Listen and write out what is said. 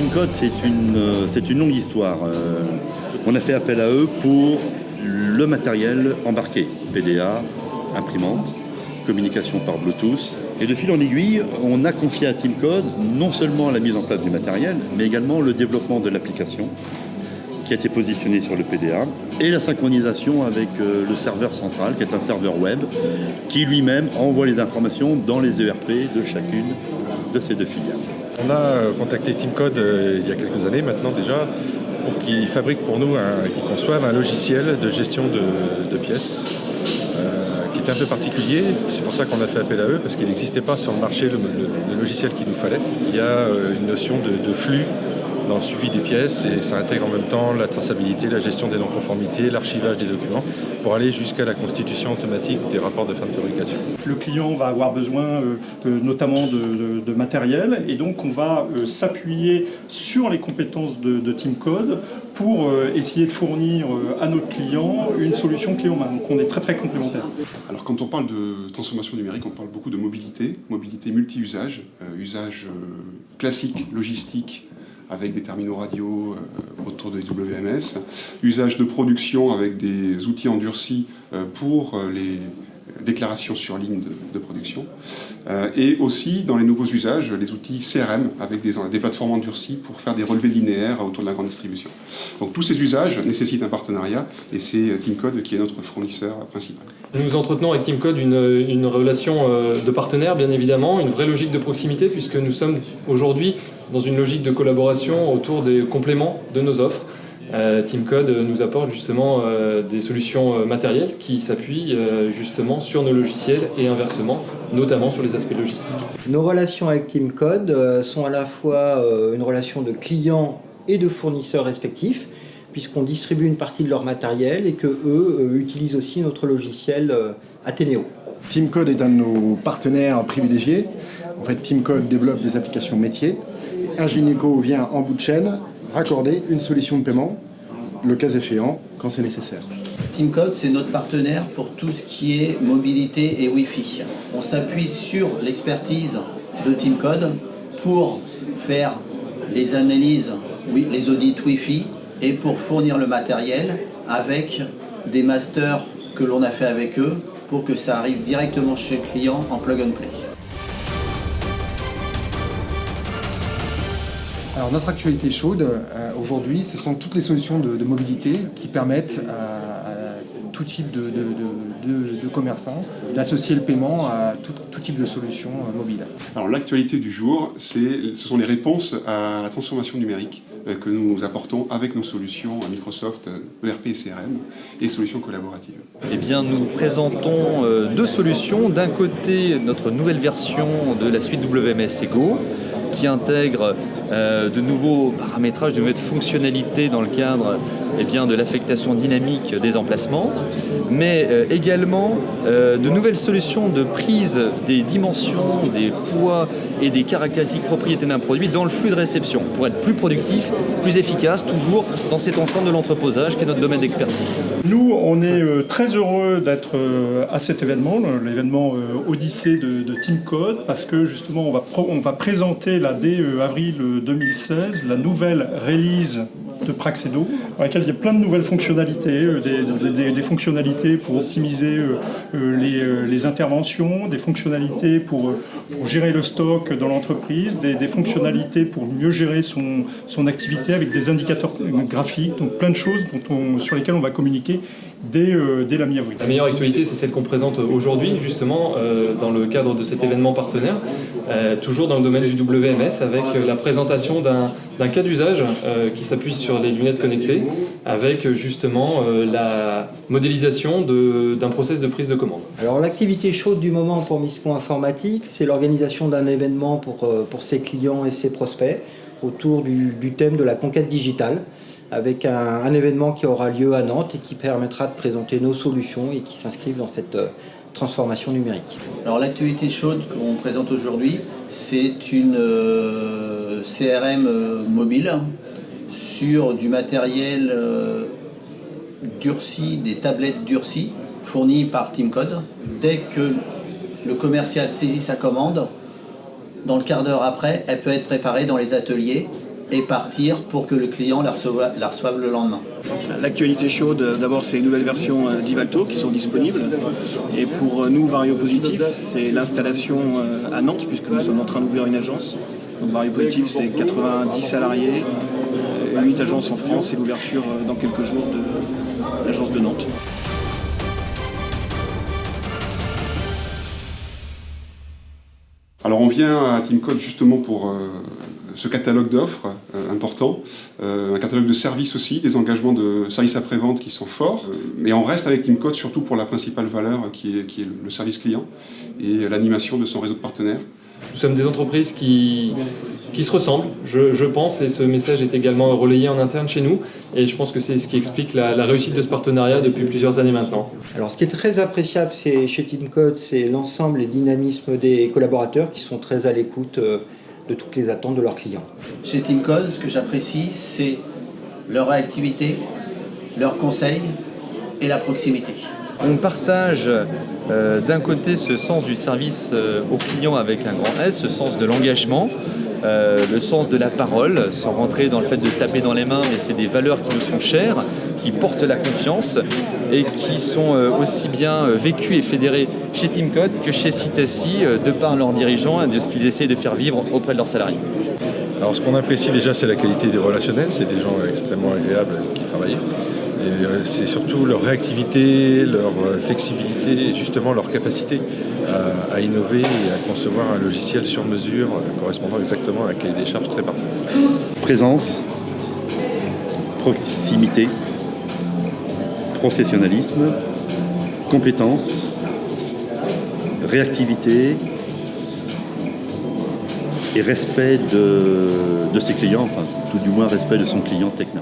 TeamCode, c'est une longue histoire. On a fait appel à eux pour le matériel embarqué, PDA, imprimante, communication par Bluetooth. Et de fil en aiguille, on a confié à TeamCode non seulement la mise en place du matériel, mais également le développement de l'application qui a été positionnée sur le PDA et la synchronisation avec le serveur central, qui est un serveur web, qui lui-même envoie les informations dans les ERP de chacune de ces deux filiales. On a contacté TeamCode il y a quelques années maintenant déjà pour qu'ils fabriquent pour nous, qu'ils conçoivent un logiciel de gestion de pièces qui était un peu particulier. C'est pour ça qu'on a fait appel à eux, parce qu'il n'existait pas sur le marché le logiciel qu'il nous fallait. Il y a une notion de flux dans le suivi des pièces et ça intègre en même temps la traçabilité, la gestion des non-conformités, l'archivage des documents pour aller jusqu'à la constitution automatique des rapports de fin de fabrication. Le client va avoir besoin notamment de matériel et donc on va s'appuyer sur les compétences de TeamCode pour essayer de fournir à notre client une solution clé en main. Donc on est très très complémentaires. Alors quand on parle de transformation numérique, on parle beaucoup de mobilité multi-usage, usage classique, logistique, avec des terminaux radio autour des WMS, usage de production avec des outils endurcis pour les déclarations sur ligne de production, et aussi dans les nouveaux usages, les outils CRM avec des plateformes endurcies pour faire des relevés linéaires autour de la grande distribution. Donc tous ces usages nécessitent un partenariat et c'est TeamCode qui est notre fournisseur principal. Nous entretenons avec TeamCode une relation de partenaire, bien évidemment, une vraie logique de proximité, puisque nous sommes aujourd'hui dans une logique de collaboration autour des compléments de nos offres. TeamCode nous apporte justement des solutions matérielles qui s'appuient justement sur nos logiciels et inversement, notamment sur les aspects logistiques. Nos relations avec TeamCode sont à la fois une relation de clients et de fournisseurs respectifs, puisqu'on distribue une partie de leur matériel et qu'eux utilisent aussi notre logiciel Athénéo. TeamCode est un de nos partenaires privilégiés. En fait, TeamCode développe des applications métiers. Ingenico vient en bout de chaîne raccorder une solution de paiement, le cas échéant, quand c'est nécessaire. TeamCode, c'est notre partenaire pour tout ce qui est mobilité et Wi-Fi. On s'appuie sur l'expertise de TeamCode pour faire les analyses, les audits Wi-Fi et pour fournir le matériel avec des masters que l'on a fait avec eux pour que ça arrive directement chez le client en plug and play. Alors notre actualité chaude aujourd'hui, ce sont toutes les solutions de mobilité qui permettent à tout type de commerçants d'associer le paiement à tout type de solutions mobiles. Alors l'actualité du jour, ce sont les réponses à la transformation numérique que nous apportons avec nos solutions Microsoft ERP et CRM et solutions collaboratives. Eh bien, nous présentons deux solutions. D'un côté, notre nouvelle version de la suite WMS Ego, qui intègre de nouveaux paramétrages, de nouvelles fonctionnalités dans le cadre de l'affectation dynamique des emplacements, mais également de nouvelles solutions de prise des dimensions, des poids et des caractéristiques propriétés d'un produit dans le flux de réception, pour être plus productif, plus efficace, toujours dans cet ensemble de l'entreposage qui est notre domaine d'expertise. Nous, on est très heureux d'être à cet événement, l'événement Odyssée de TeamCode, parce que justement on va présenter là, dès avril 2016 la nouvelle release de Praxedo, dans laquelle il y a plein de nouvelles fonctionnalités, des fonctionnalités pour optimiser les interventions, des fonctionnalités pour gérer le stock dans l'entreprise, des fonctionnalités pour mieux gérer son activité avec des indicateurs graphiques, donc plein de choses sur lesquelles on va communiquer dès la mi-avril. La meilleure actualité, c'est celle qu'on présente aujourd'hui, justement, dans le cadre de cet événement partenaire, toujours dans le domaine du WMS, avec la présentation d'un cas d'usage qui s'appuie sur les lunettes connectées, avec justement la modélisation d'un process de prise de commande. Alors l'activité chaude du moment pour Miscon Informatique, c'est l'organisation d'un événement pour ses clients et ses prospects autour du thème de la conquête digitale, avec un événement qui aura lieu à Nantes et qui permettra de présenter nos solutions et qui s'inscrivent dans cette transformation numérique. Alors l'activité chaude qu'on présente aujourd'hui, c'est une CRM mobile sur du matériel durci, des tablettes durcies fournies par TeamCode. Dès que le commercial saisit sa commande, dans le quart d'heure après, elle peut être préparée dans les ateliers et partir pour que le client la reçoive le lendemain. L'actualité chaude, d'abord, c'est les nouvelles versions d'Ivalto qui sont disponibles. Et pour nous, Vario Positif, c'est l'installation à Nantes, puisque nous sommes en train d'ouvrir une agence. Donc Vario Positif, c'est 90 salariés, 8 agences en France et l'ouverture dans quelques jours de l'agence de Nantes. Alors on vient à TeamCode justement pour ce catalogue d'offres important, un catalogue de services aussi, des engagements de services après-vente qui sont forts, mais on reste avec TeamCode surtout pour la principale valeur qui est le service client et l'animation de son réseau de partenaires. Nous sommes des entreprises qui se ressemblent, je pense, et ce message est également relayé en interne chez nous. Et je pense que c'est ce qui explique la réussite de ce partenariat depuis plusieurs années maintenant. Alors, ce qui est très appréciable chez TeamCode, c'est l'ensemble et le dynamisme des collaborateurs qui sont très à l'écoute de toutes les attentes de leurs clients. Chez TeamCode, ce que j'apprécie, c'est leur réactivité, leurs conseils et la proximité. On partage d'un côté ce sens du service au client avec un grand S, ce sens de l'engagement, le sens de la parole, sans rentrer dans le fait de se taper dans les mains, mais c'est des valeurs qui nous sont chères, qui portent la confiance et qui sont aussi bien vécues et fédérées chez TeamCode que chez Citaci, de par leurs dirigeants et de ce qu'ils essaient de faire vivre auprès de leurs salariés. Alors ce qu'on apprécie déjà, c'est la qualité des relationnels, c'est des gens extrêmement agréables qui travaillent. Et c'est surtout leur réactivité, leur flexibilité et justement leur capacité à innover et à concevoir un logiciel sur mesure correspondant exactement à un cahier des charges très particulier. Présence, proximité, professionnalisme, compétence, réactivité et respect de ses clients, enfin tout du moins respect de son client Tecna.